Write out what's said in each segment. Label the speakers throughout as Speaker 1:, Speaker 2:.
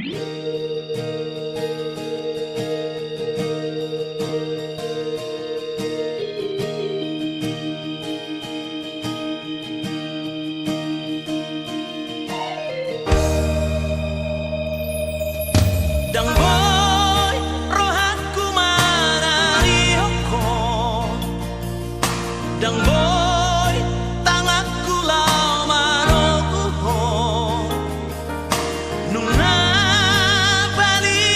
Speaker 1: Dang boy, rohatku mana dioko. Dang boy, tanganku lama roho. Nuna bani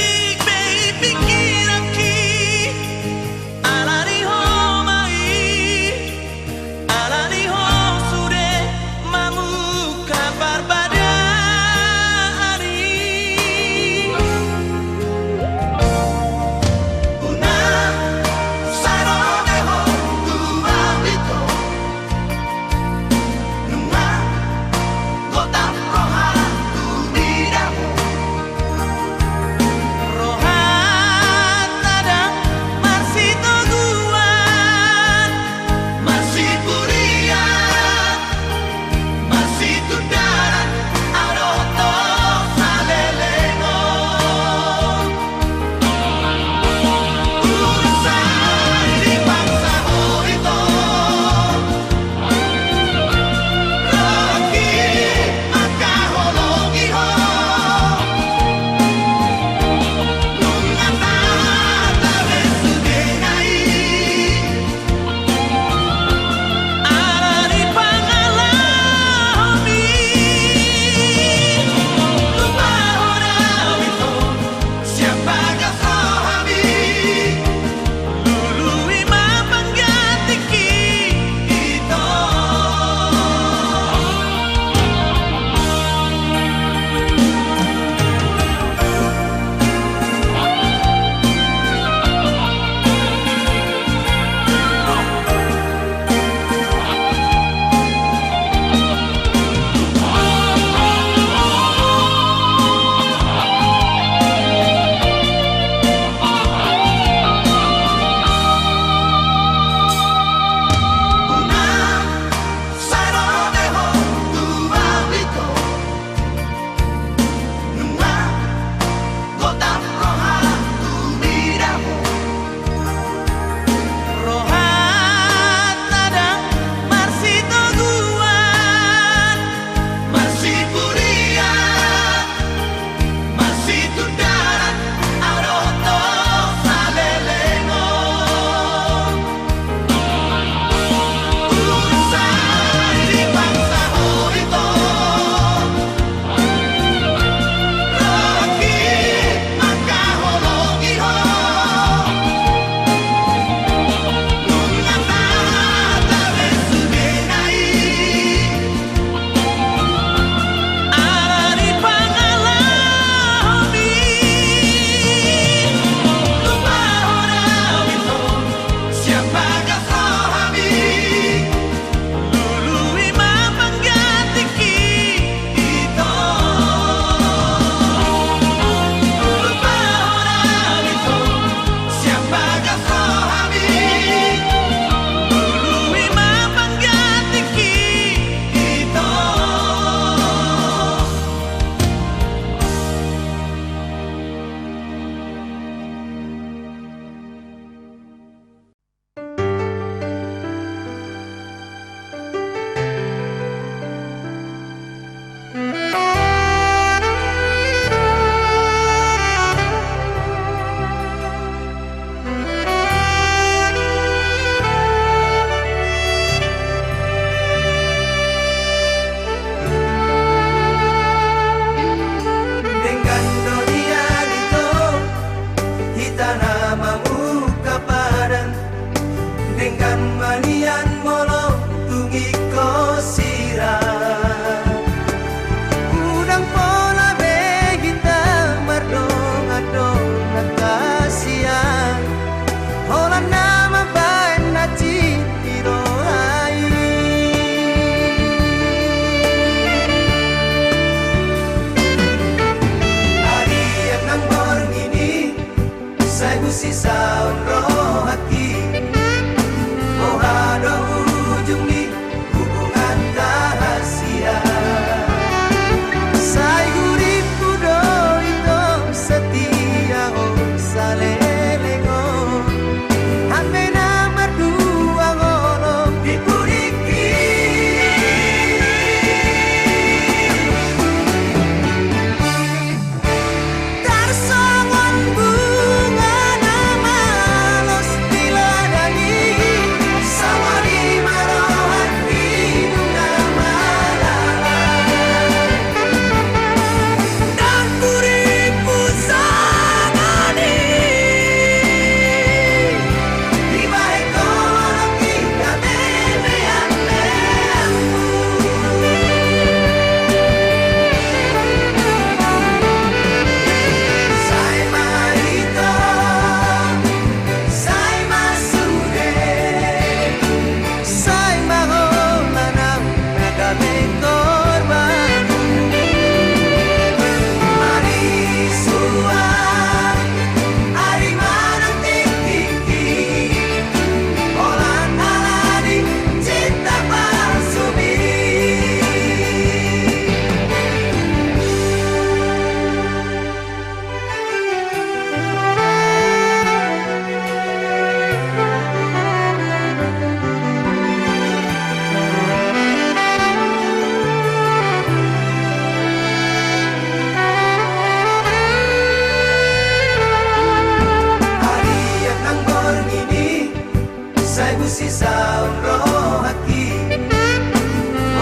Speaker 1: sisaun rohaki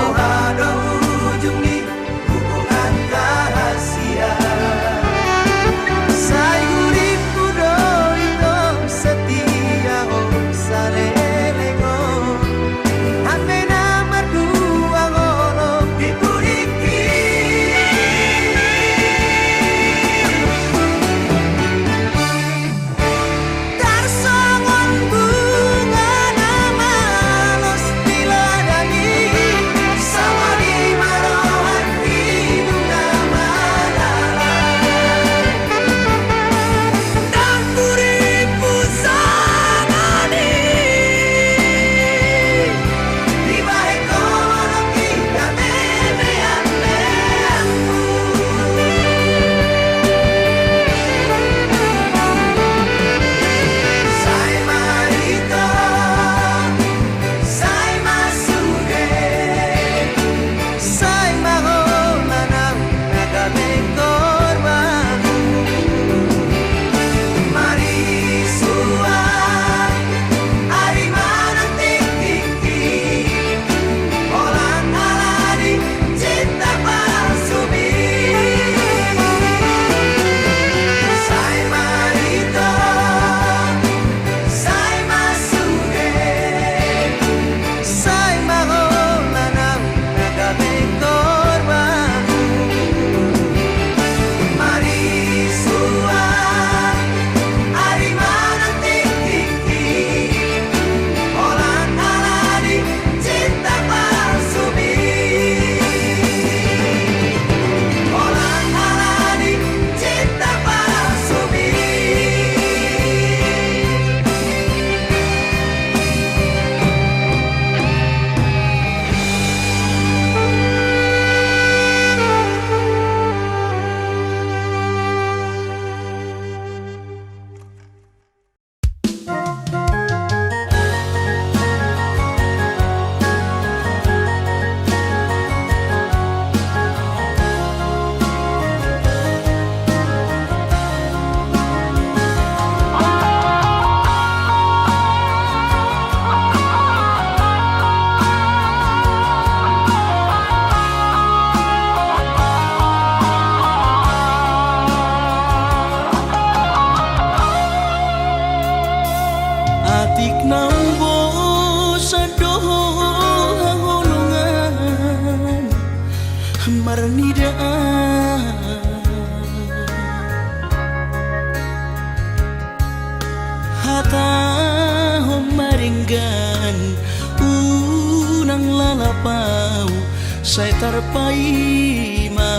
Speaker 1: Ohado ujung di hubungan rahasia Sai uripku doi dong setia om salelego Hape nama dua ngolong dipuriki Tarsongon bunga nama los diladani Sama di marohan hidung nama Dan puripu sanani Di bahe kolong kita memean-meanku Sai marito, sai masuge Sai mahomanang nagaming korbanmu Marisua, ari manang tik-tiki Orang alani cinta palsumi Sai marito, sai masuge Sai mahomanang nagaming korbanmu Marisua, ari manang tik-tiki Orang alani cinta palsumi Orang alani cinta palsumi Atik nambo sadoho hangolongan marnidaan Hata homaringgan unang lalapau Say tarpaima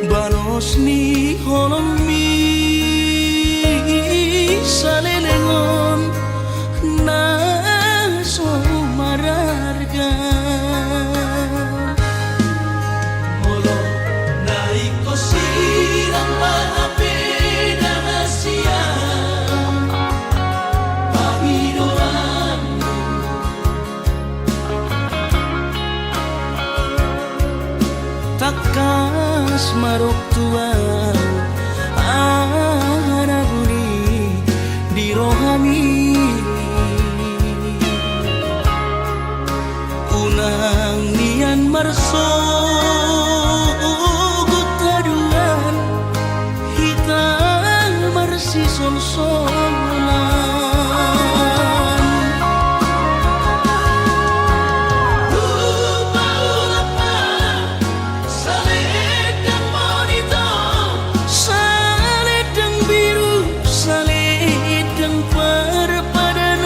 Speaker 1: Balos ni holong salelengon na sumararga Molo na iko sirang maapin ang Asia Panginoanmu Takas marok tuang anaguni di rohani Unang nian marso gutaduan Hitang marsi sol-solan Saledang biru, saledang perpadanan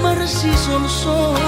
Speaker 1: marsi son-sonan.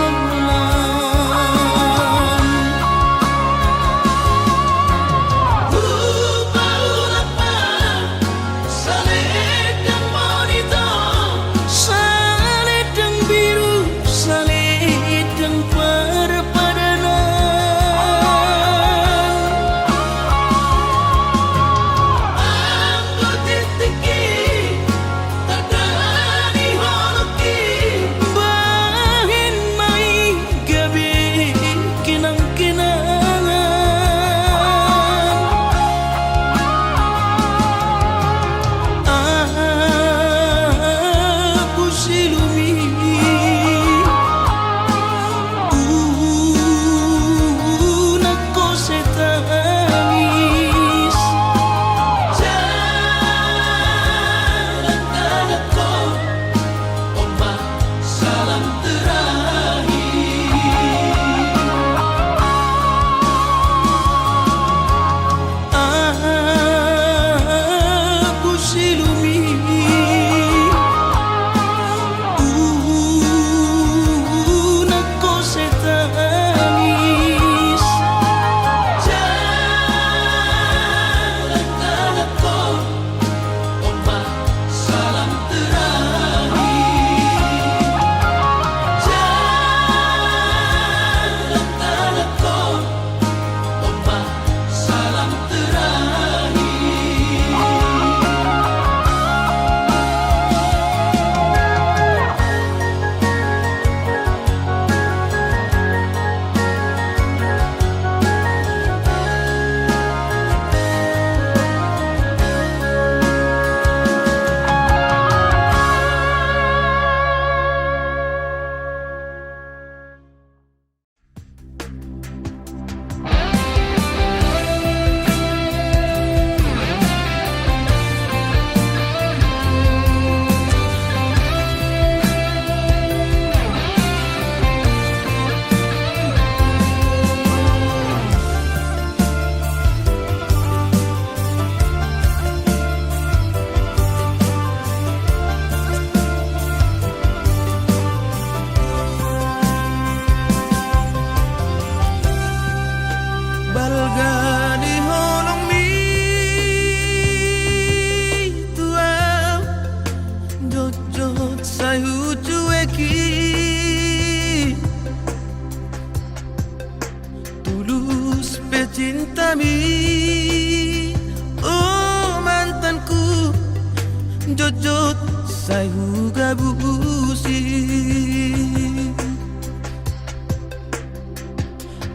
Speaker 1: jojot sayu gabusi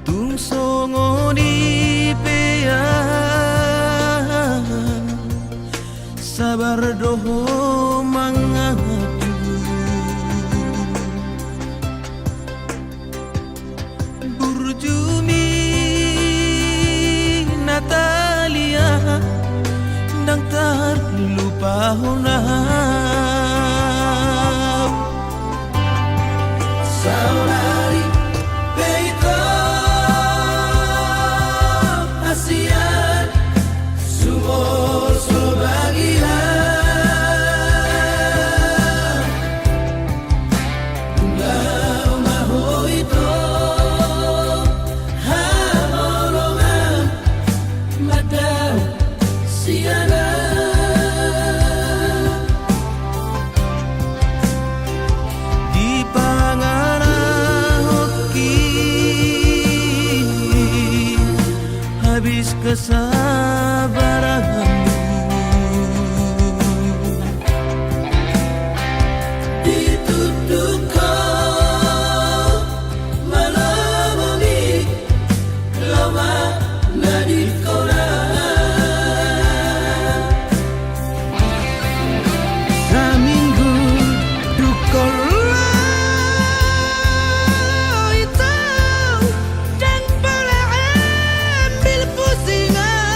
Speaker 1: tung songo di pea sabar doho mangaju burjumi Natalia ndang tar lupa honam saudari peito asian sumor sobagian tunggal maho itu hamolongan madam siana habis kesabaranmu dituduh kau melamani lama nadikona saminggu dukola itu dan boleh ambil pusingan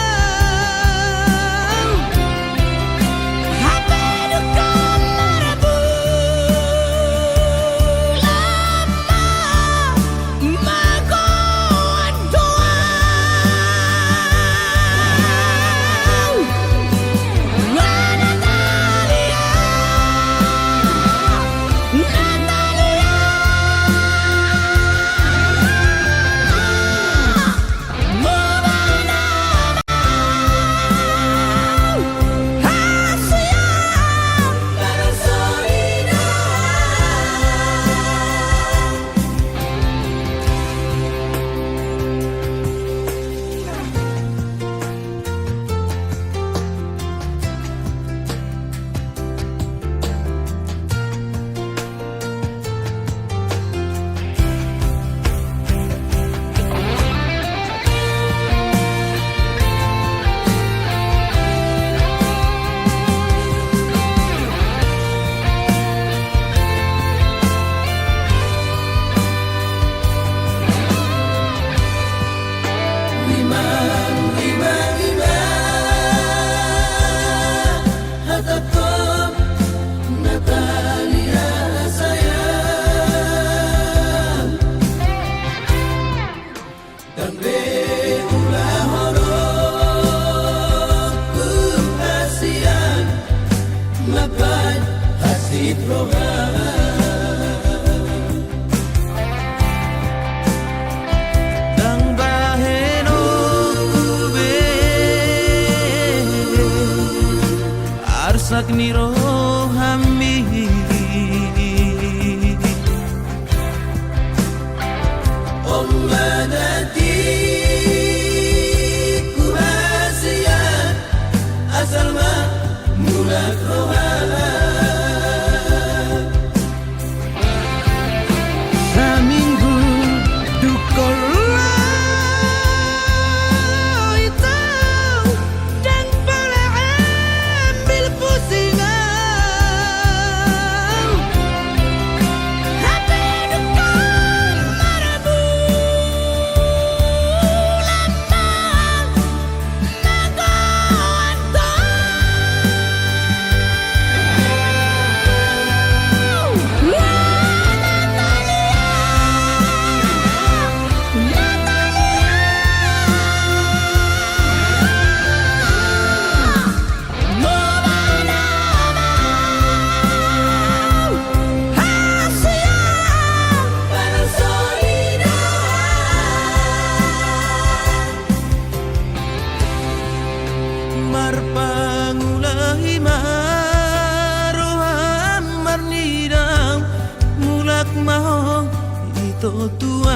Speaker 1: agni rohami Om madadi kuhasiat asal mulak rohana Raminggu dukol Marpangulahi maroham marnidam mulak mahong ito tuaw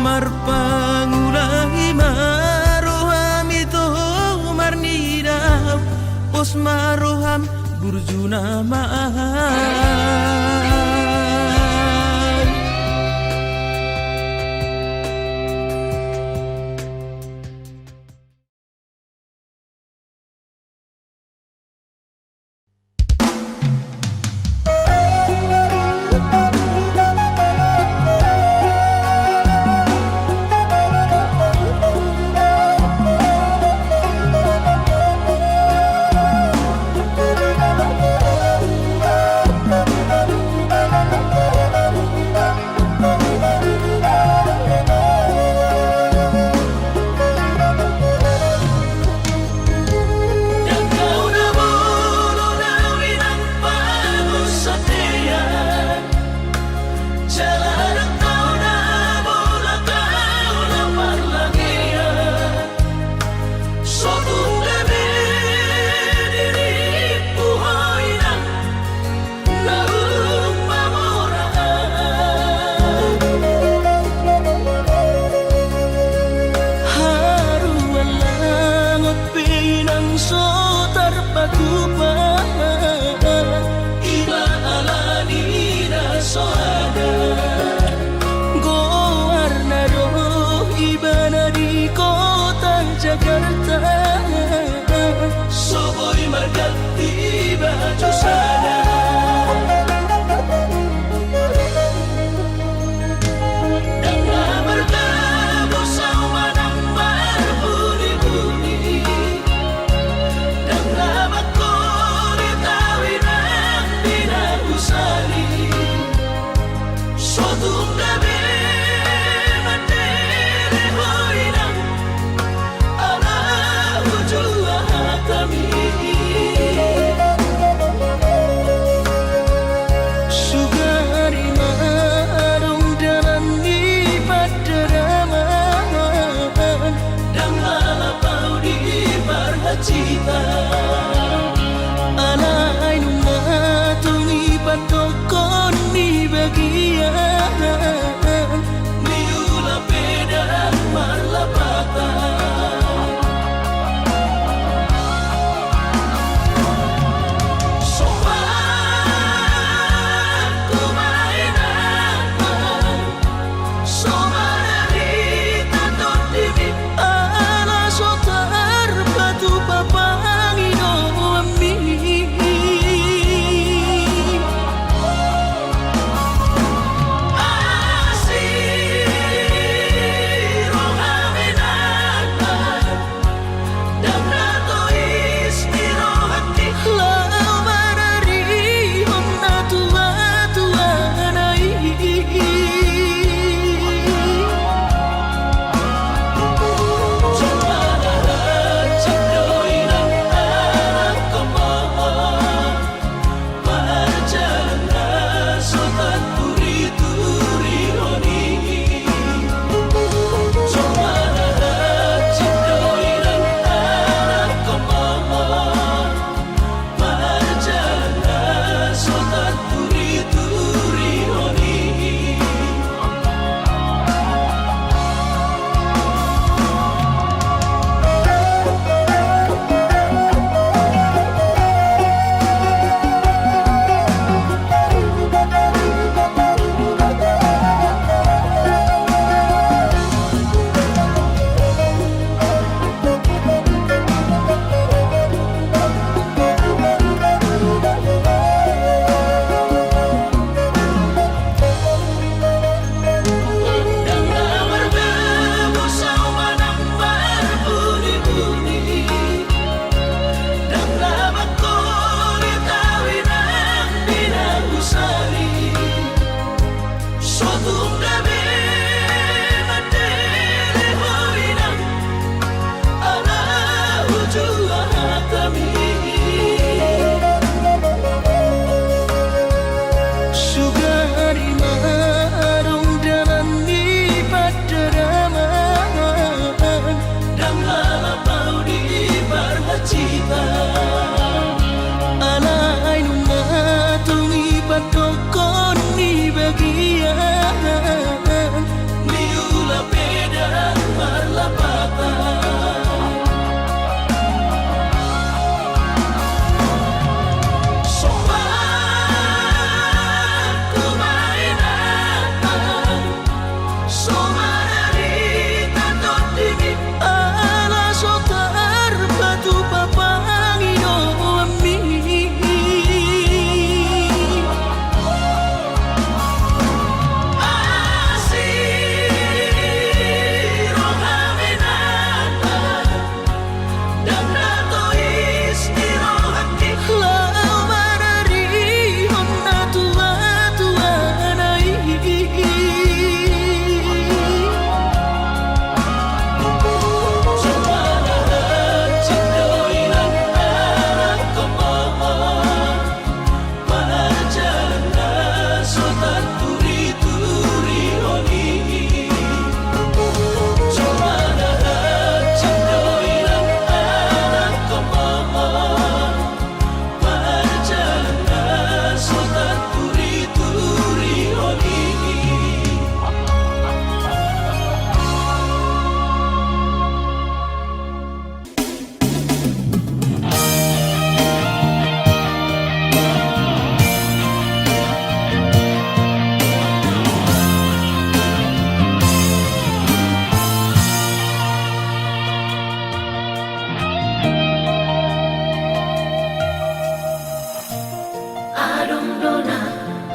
Speaker 1: Marpangulahi maroham ito marnidam pos maroham burjuna mahal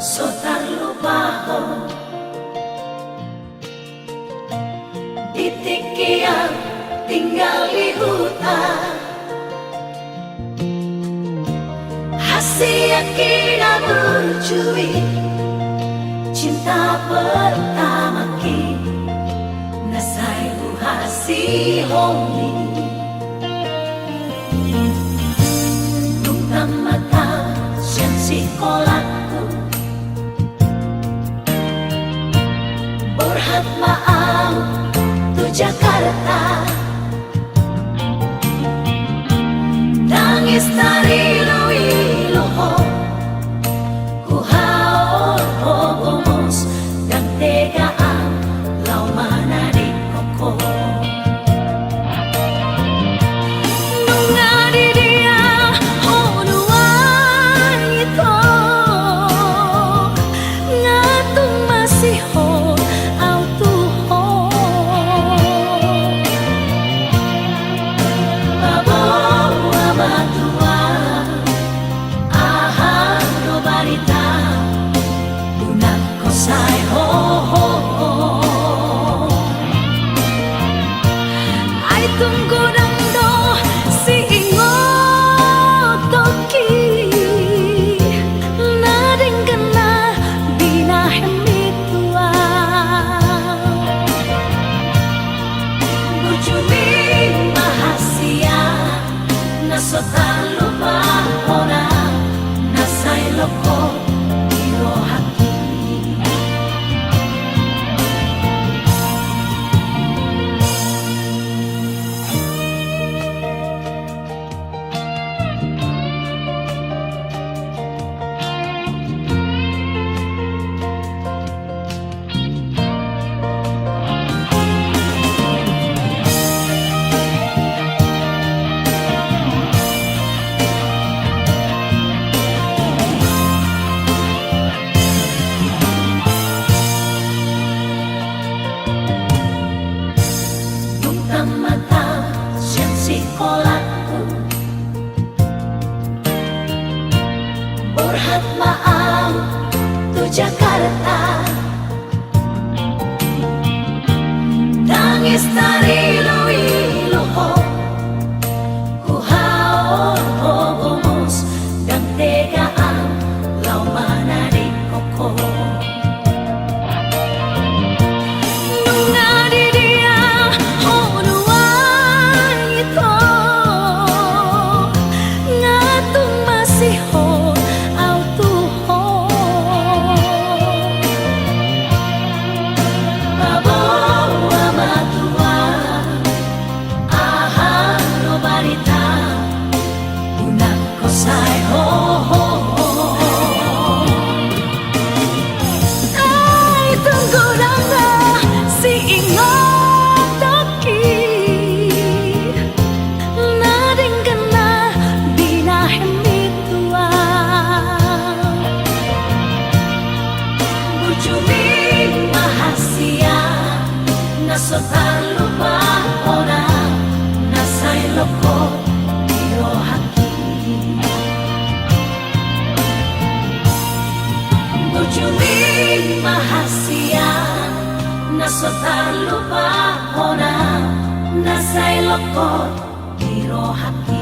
Speaker 2: Sotar lupaho titik yang tinggal di hutan, hasil kita bercui cinta pertama kita nasai buhasi homi tung tamata siang sekolahku berhat maaf tu Jakarta nangis dari luiluho ku haor hobomos dan tegaan lau mana di koko nunga di dia honuan itu ngatung masih ho autu ho babo abatua aha no barita unak kosai ho ho ho ai tunggu dando si ingot toki nading kena dina hemitua bujumi mahasia nasotan lupa orang nasai loko iro haki mata siang sekolahku berhat maaf tu Jakarta nangis dari luiluho ku haor hobomos dan tegaan lau mana di koko nunga di dia honuan itu ngatung masih ho autu ho babo abatua aha no barita unak kosai ho ho ai tunggu danga si ingot toki nading kena dina hemitua bujumi mahasia nasotan lupa orang nasai loko iro haki bujumi mahasia nasotan lupa orang nasai loko iro haki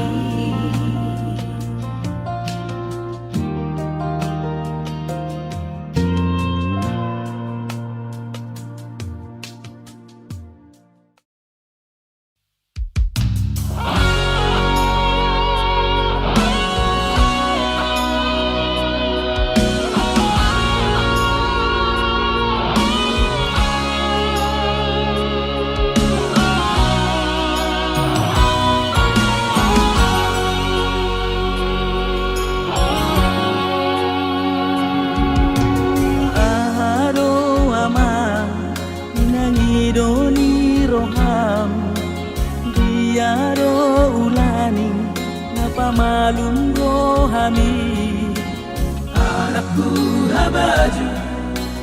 Speaker 1: Doni roham diaro ulani napa malum rohami anakku habaju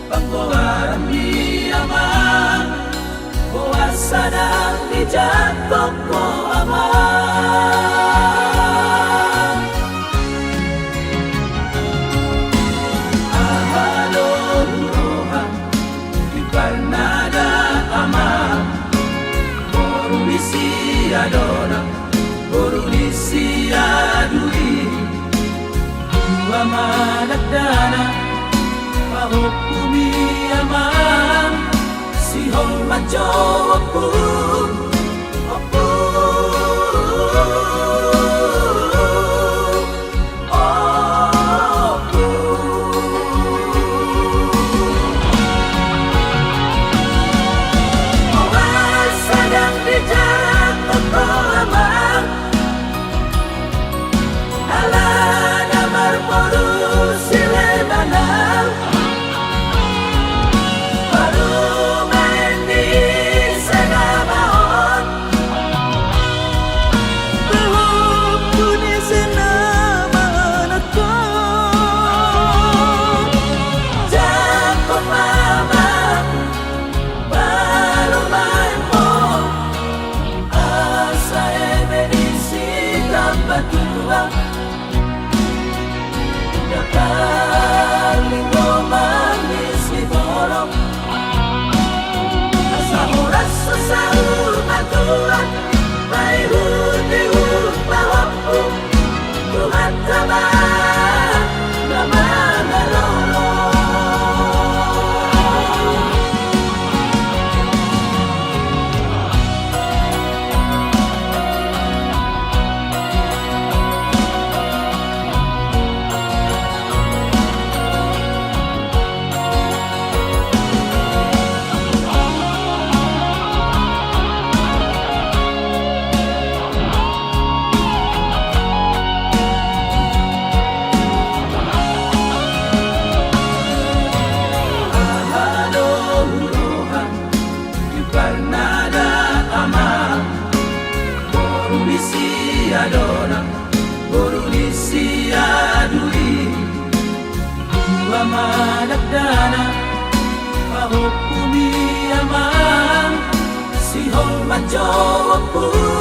Speaker 1: panggowaran di aman puasa dan di jatuh ko aman managdana mahukumi amang sihol majo opum managdana mahukumi amang sihol majo opum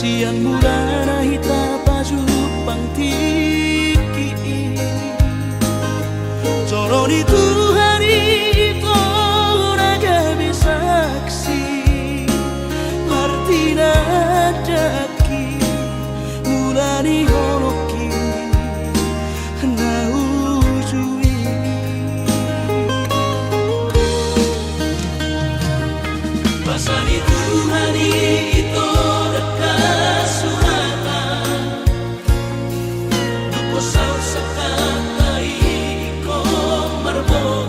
Speaker 1: siang murana hita baju pangtiki coroni Tuhan itu raga bisaksi martina daki mulani holoki naujui pasani Tuhan itu oh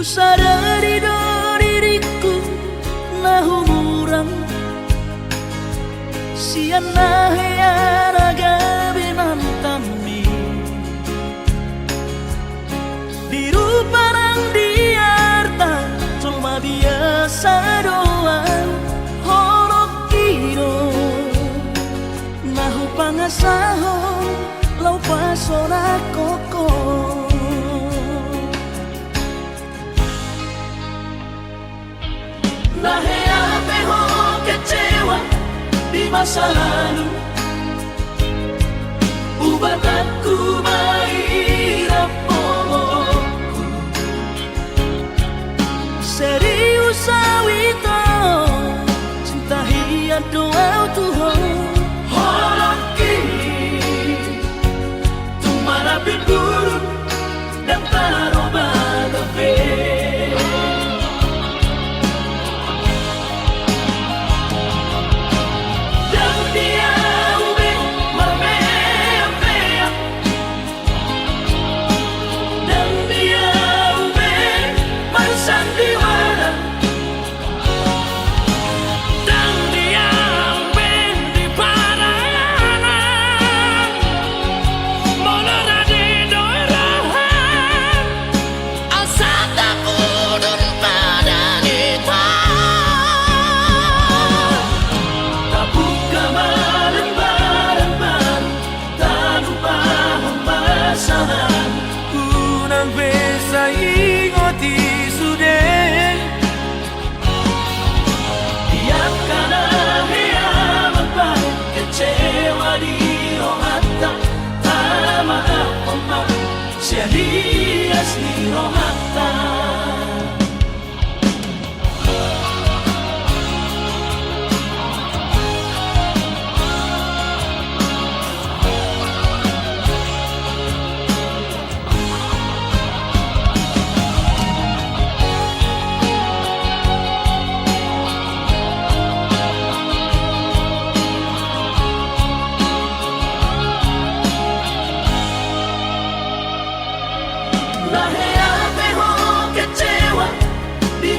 Speaker 1: sadari do diriku na humuran siana heara gabi nantami diru parang diarta cuma biasa doang horok kiro nahu pangasahon lau pasora koko Nahea peho kecewa di masa lalu Ubat aku mairap pomoku Serius awito cinta hiya doa Tuhan Holoki Tumara biburu dan taroba gabe Dias ni rohata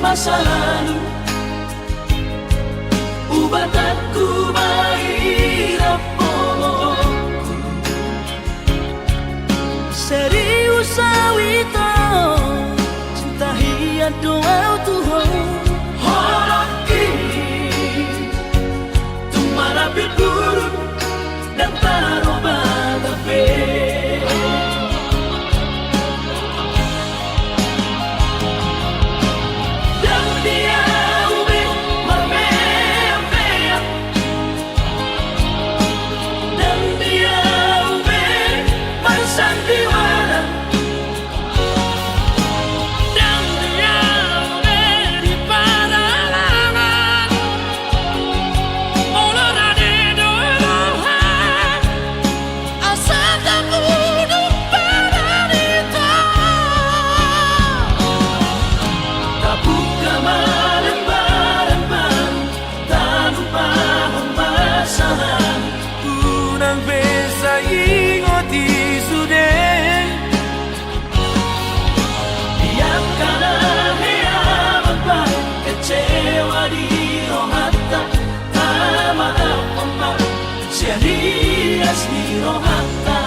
Speaker 1: masa lalu Ubat aku mairap pomoku Serius awito cinta hiya doa Tuhan Holoki Tumara biburu dan taroba gabe Dias ni rohata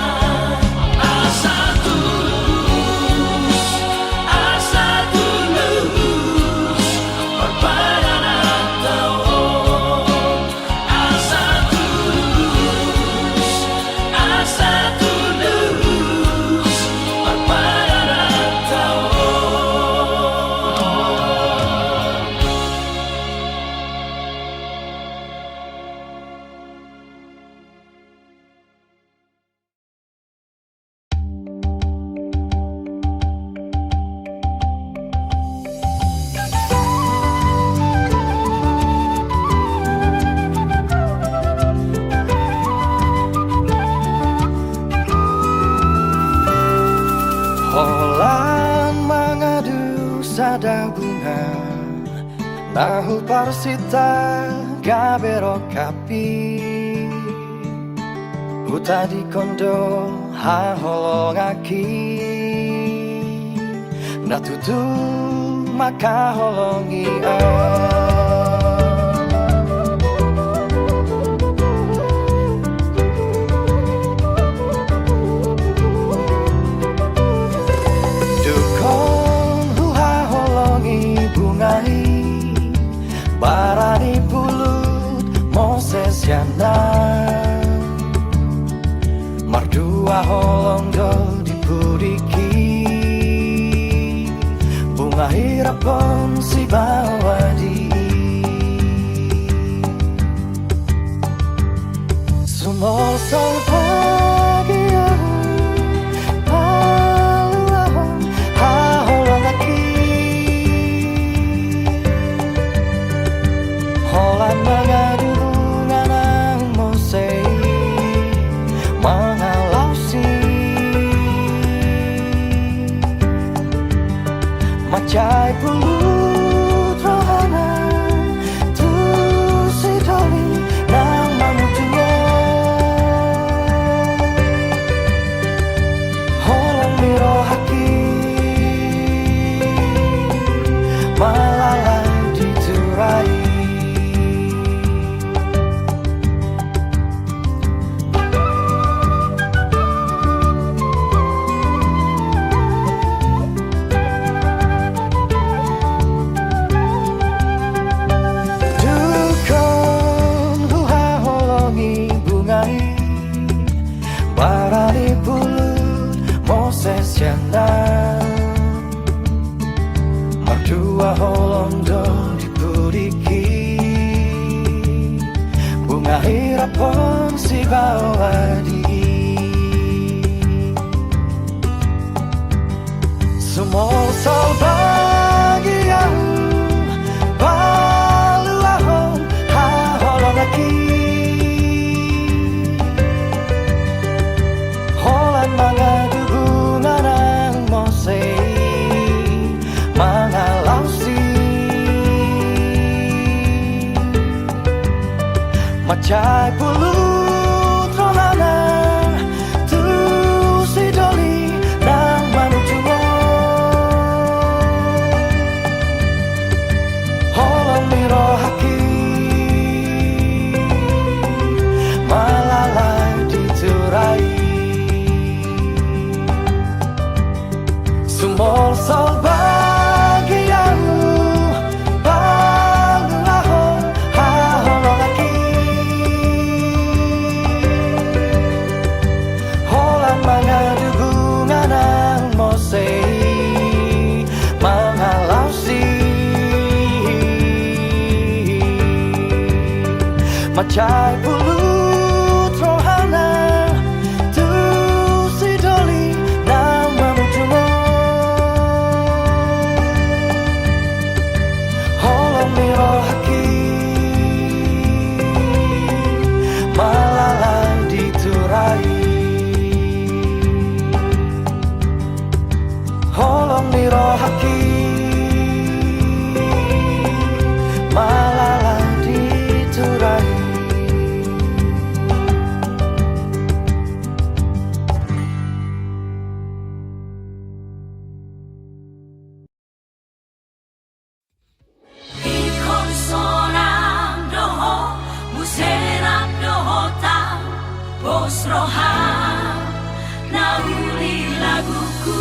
Speaker 1: asa tulus berpadanan tau asa tulus berpadanan tau
Speaker 3: Holan mangadu sada bunga Nahu parsita gabero kapi Uta di kondo ha holongaki Natutu maka holongi dukon huha holongi bungai barani pulut Moses yana mardua holong do dipuriki bunga hirapan si bawadi sumol sol pagi paluahon ha holong aki holan mengadu nganang Mose mengalausi macai pulut rohana tu si doli nang mamutunya holong miro haki malalai diturai barani pulut Moses yana mardua holong do dipuriki bunga hirapan si bawadi sumol sol bagian baluahon ha holong aki mengadu bunga Mose mengalausi macai pulut rohana tu si doli nang manujumo holong miro haki malalai diturai sumol sol bagian baluahon ha holong aki holan mengadu bunga nang Mose mengalausi macai pulut rohana tu si doli nang mamutumo miro haki malalai diturai holong miro haki malalai diturai
Speaker 2: Rohan nauli laguku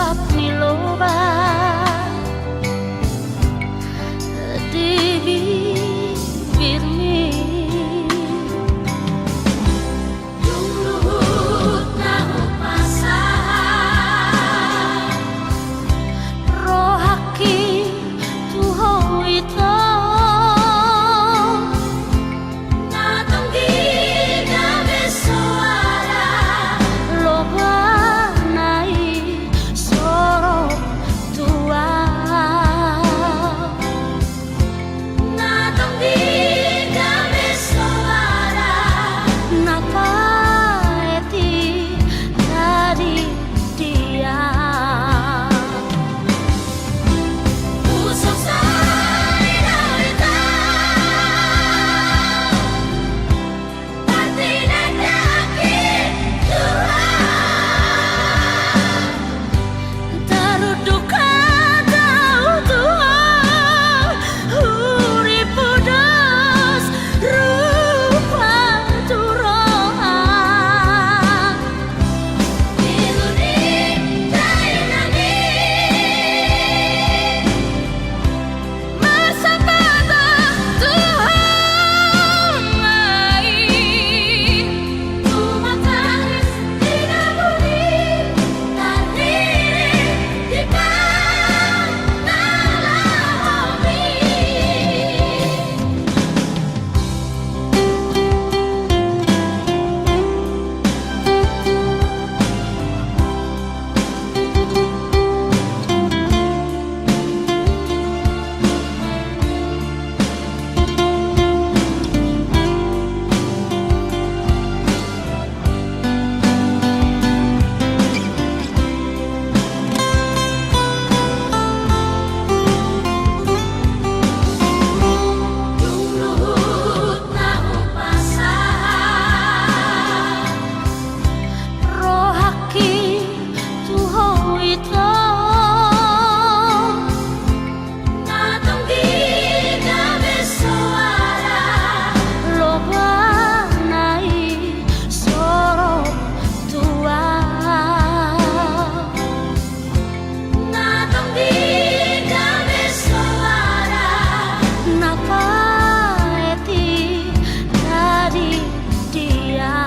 Speaker 4: suap niloba di bibirmu.
Speaker 2: Yung luhut na upasan
Speaker 4: Rohaki tuho ito
Speaker 2: natanggi na besuara
Speaker 4: loba nai sorok tua
Speaker 2: natanggi na besuara
Speaker 4: napa eti dari dia
Speaker 2: usap sa inawita pati nagdakit Tuhan
Speaker 4: taruduka tau Tuhan huri pudas rupa turohan
Speaker 2: Iluni tainani
Speaker 4: masa kata Tuhan lain
Speaker 2: tumatangis di nabuni tandiri di panalahomi. Yung luhut na upasan
Speaker 4: rohaki tuho ito
Speaker 2: natanggi na besuara
Speaker 4: loba nai sorok tua
Speaker 2: natanggi na besuara
Speaker 4: napa eti dari dia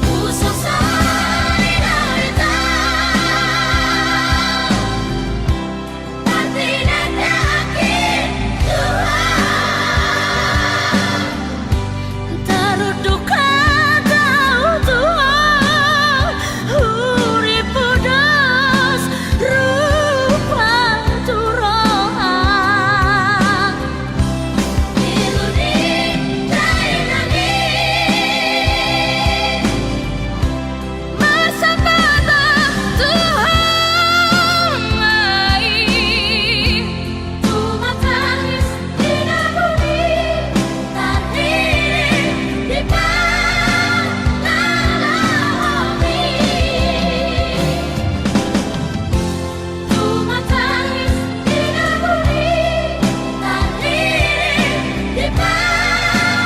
Speaker 2: usap sa inawita pati nagdakit Tuhan
Speaker 4: taruduka tau Tuhan huri pudas rupa turohan
Speaker 2: Iluni tainani
Speaker 4: masa kata Tuhan lain
Speaker 2: tumatangis di nabuni tandiri di panalahomi. Tumatangis di nabuni tandiri di panalahomi.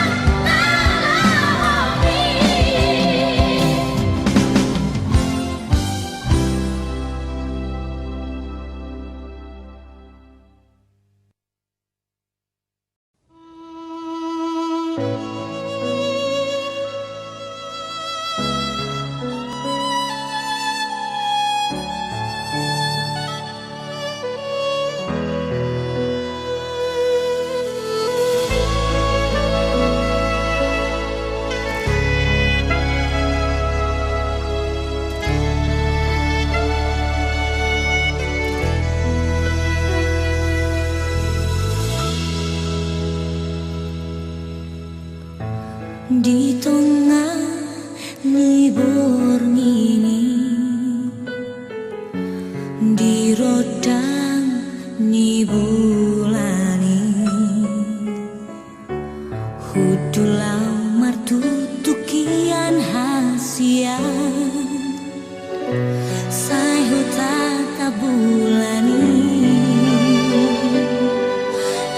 Speaker 2: Di tengah libur ini di rodang ni bulani hudulau martutukian hasian sai hutata bulani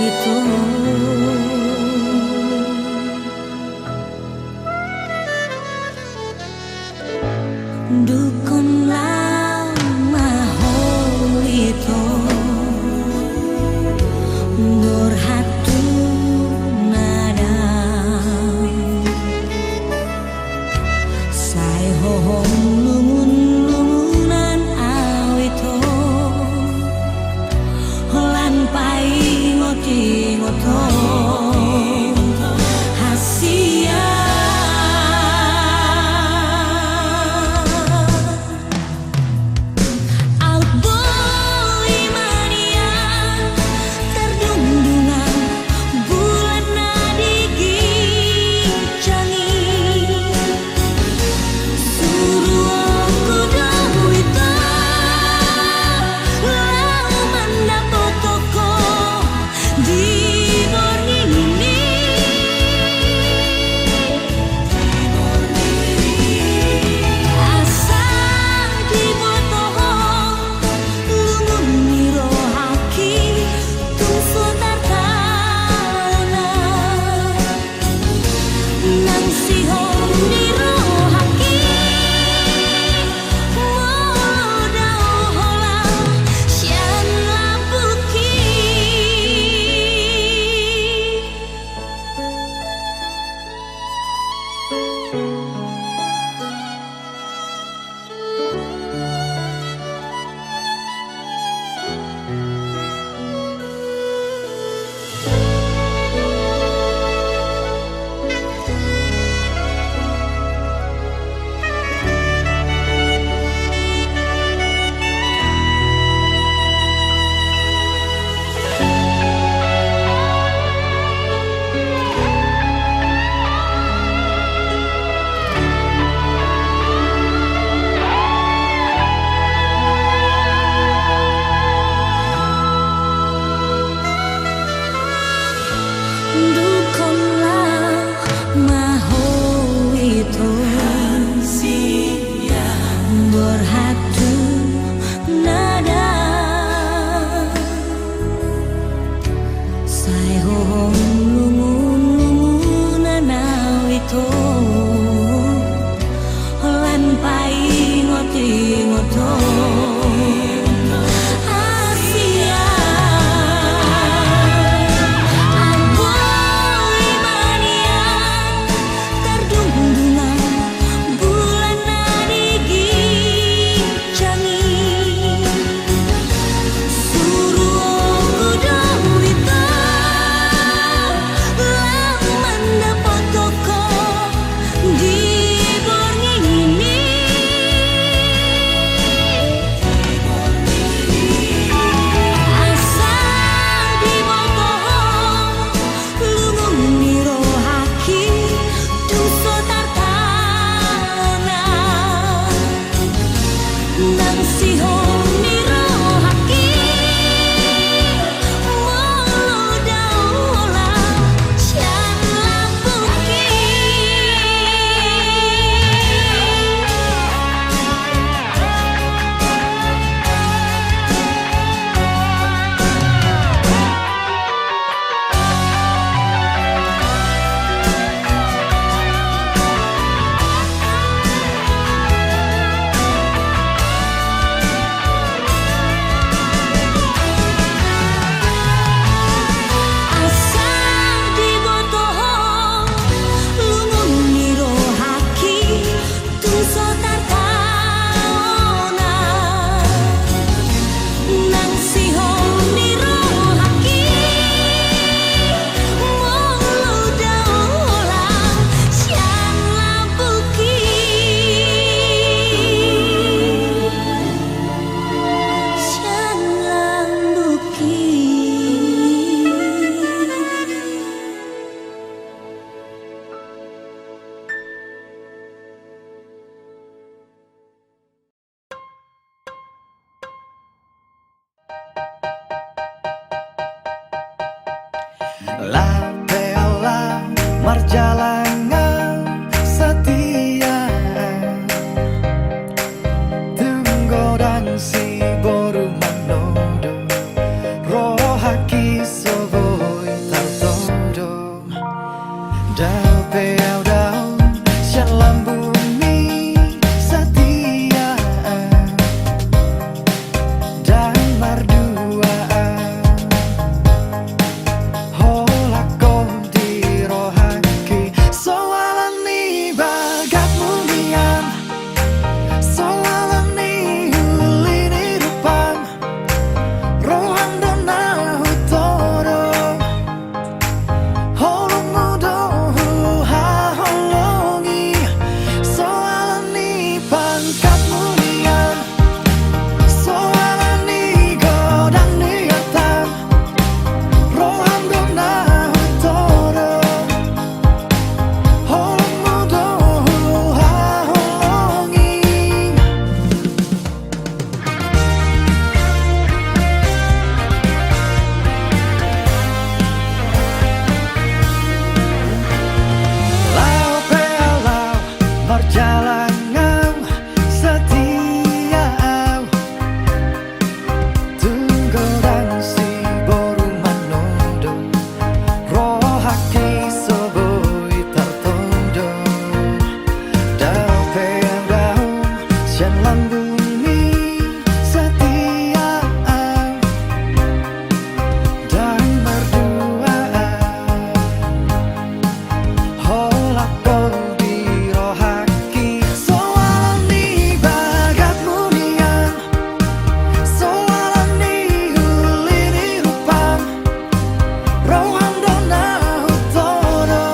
Speaker 2: itu
Speaker 4: Dukun lama holito Nurhatu nada Sai hohom lumun-lumunan awito Lan pai ngoti-ngoto Hasia
Speaker 3: La bella marjalangan setia Tenggodan si boru manodo Rohaki soboi tartodo Dau peau dau Syalam bumi setia dan lambuni setia dan berduaan. Holak kau birohaki soalani bagat munian, soalani hulini rupam rohan dona hutono.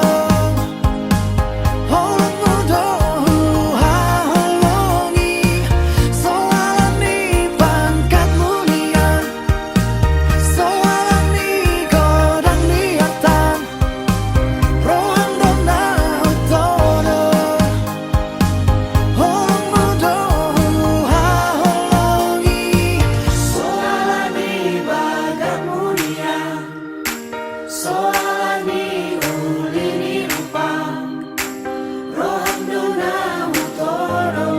Speaker 3: Holong mudo haholongi soalani pangkat munian, soalani godang niatan rohan dona hutono. Holong mudo haholongi
Speaker 1: Soalani bagat munian, soalani ulini rupang, roham dona hutono,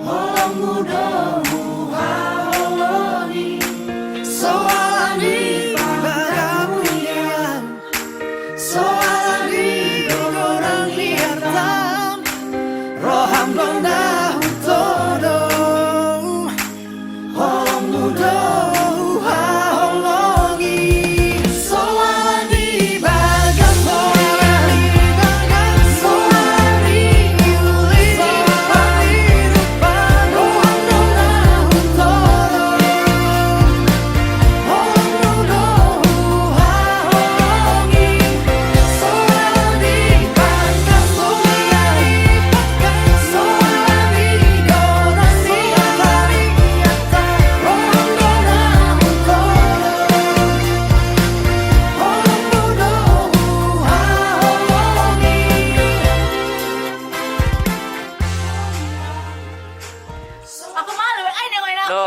Speaker 1: holong mudo haholongi.
Speaker 3: soalani bagat munian, soalani godang niatan roham dona hutono. Holong mudo haholongi soalani bagat munian, soalani ulini rupang roham dona hutono. Holong mudo haholongi soalani bagat munian, soalani godang niatan roham dona hutono. Holong mudo haholongi.
Speaker 2: Aku malu, ay nengokin aku.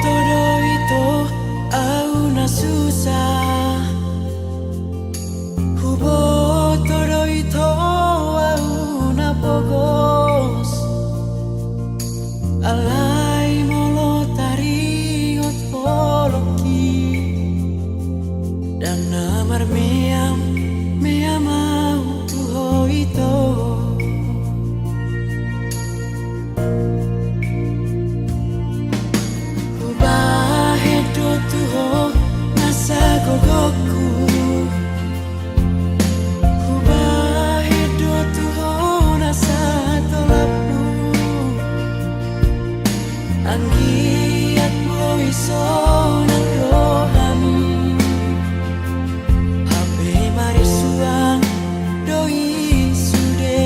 Speaker 1: Todo itu auna susah. Hubo todo itu auna pogos. Alai molo taringot poloki. Dan namar meam mau tuho itu. Ubahedo tuho nasa gogoku. Ubahedo tuho nasa tolapmu. Anggiat mo iso ng rohami. Habe marisuang doi sude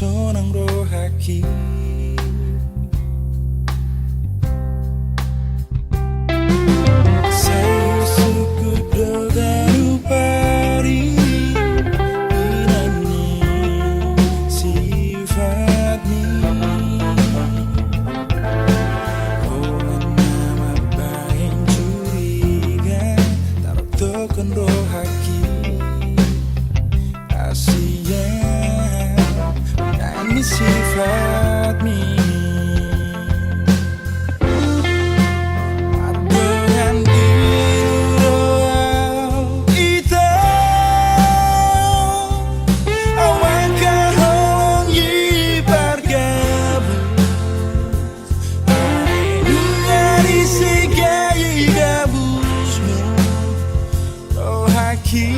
Speaker 5: sonang rohaki Saya suku dogaru pari Inani sifatni Orang nama bayan curiga Taruh token rohaki Kasihan Ini sifatmi Dengan biru hitam Awakah holong yibar gabus Dari segai gabusmu rohaki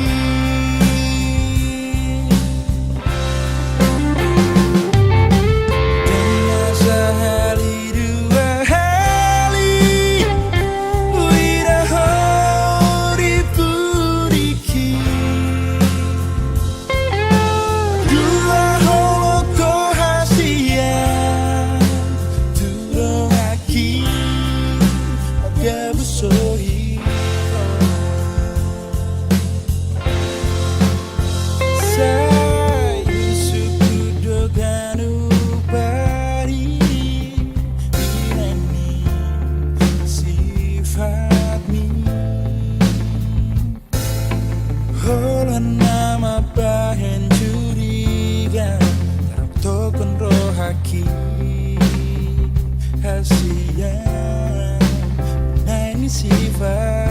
Speaker 5: Nama bahan curiga Tarap token rohaki Hasian Nah ini sifat